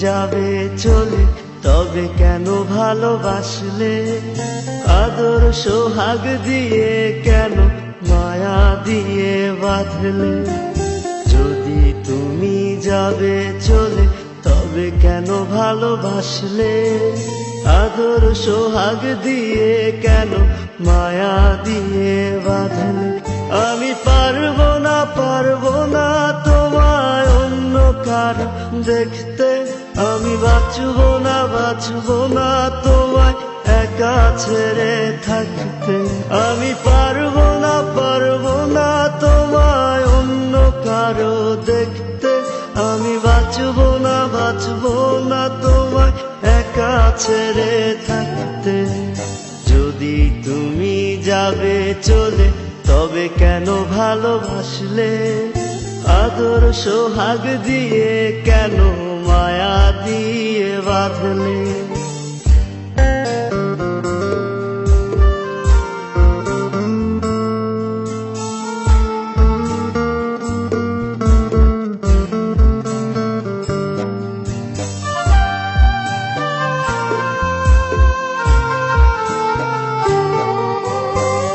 যাবে চলে তবে কেন ভালোবাসলে? আদর সোহাগ দিয়ে কেন মায়া দিয়ে বাঁধলে? যদি তুমি যাবে চলে তবে কেন ভালোবাসলে? আদর সোহাগ দিয়ে কেন মায়া দিয়ে বাঁধলে? আমি পারবো না তোমায় অন্য কার দেখতে। আমি বাঁচবো না তোমায় একা ছেড়ে থাকতে। আমি পারবো না তোমায় অন্য কারো দেখতে। আমি বাঁচবো না তোমায় একা ছেড়ে থাকতে। যদি তুমি যাবে চলে তবে কেন ভালোবাসলে? আদর সোহাগ দিয়ে কেন মায়া দিয়ে বাঁধলে?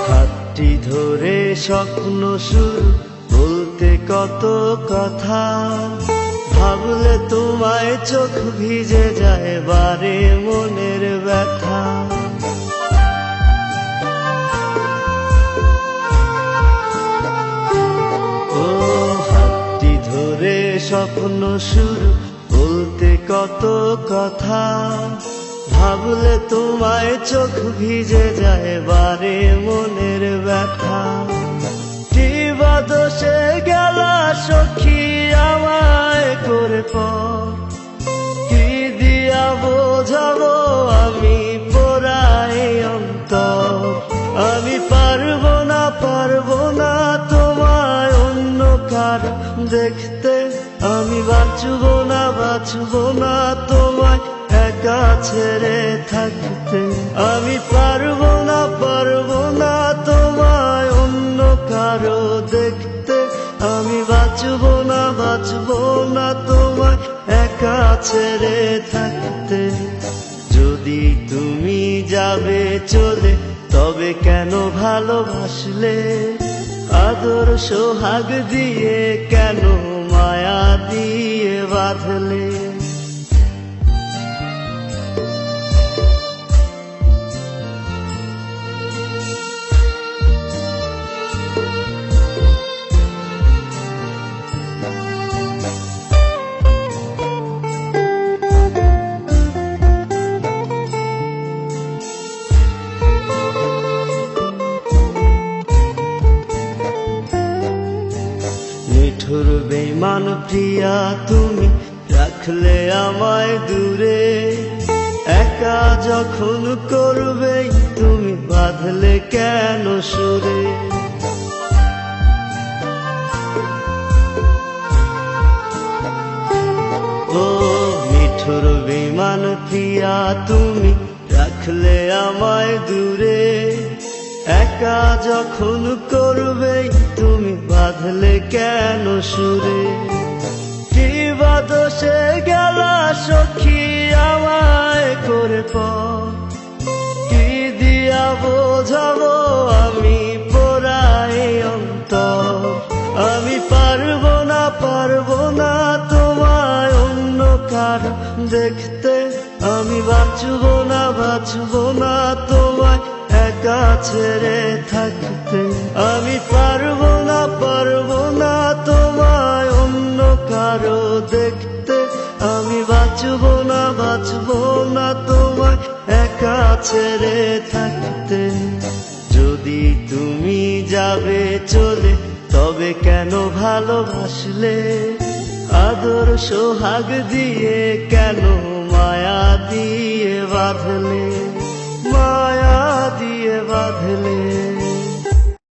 হাতটি ধরে স্বপ্ন শুরু বলতে কত কথা। ভাবলে তোমায় চোখ ভিজে যায় বারে মনের ব্যথা। ও হাতটি ধরে স্বপ্ন শুরু বলতে কত কথা। ভাবলে তোমায় চোখ ভিজে যায় বারে মনের ব্যথা। দোষে গেলা সখী আমায় করে পর, কি দিয়া বোঝাবো আমি পোড়াই অন্তর। আমি পারবো না তোমায় অন্য কার দেখতে। আমি বাঁচবো না তোমায় একা ছেড়ে থাকতে। আমি পারবো না তোমায় অন্য কারো দেখতে। আমি বাঁচবো না তোমায় একা ছেড়ে থাকতে। যদি তুমি যাবে চলে তবে কেন ভালোবাসলে? আদর সোহাগ দিয়ে কেন মায়া দিয়ে বাঁধলে? নিঠুর বেঈমান প্রিয়া তুমি রাখলে আমায় দূরে। একা যখন করবে তুমি বাঁধলে কেন সুরে? ও নিঠুর বেঈমান প্রিয়া তুমি রাখলে আমায় দূরে। একা যখন করবে তুমি বাঁধলে কেন সুরে? কি দোষে গেলা সখী আমায় করে পর, কি দিয়া বোঝাবো আমি পোড়াই অন্তর। আমি পারবো না তোমায় অন্য কার দেখতে। আমি বাঁচবো না তোমায় একা ছেড়ে থাকতে। আমি পারবো না তোমায় অন্য কারো দেখতে। আমি বাঁচবো না তোমায় একা ছেড়ে থাকতে। যদি তুমি যাবে চলে তবে কেন ভালোবাসলে? আদর সোহাগ দিয়ে কেন মায়া দিয়ে বাঁধলে? মায়া দিয়ে বাঁধলে।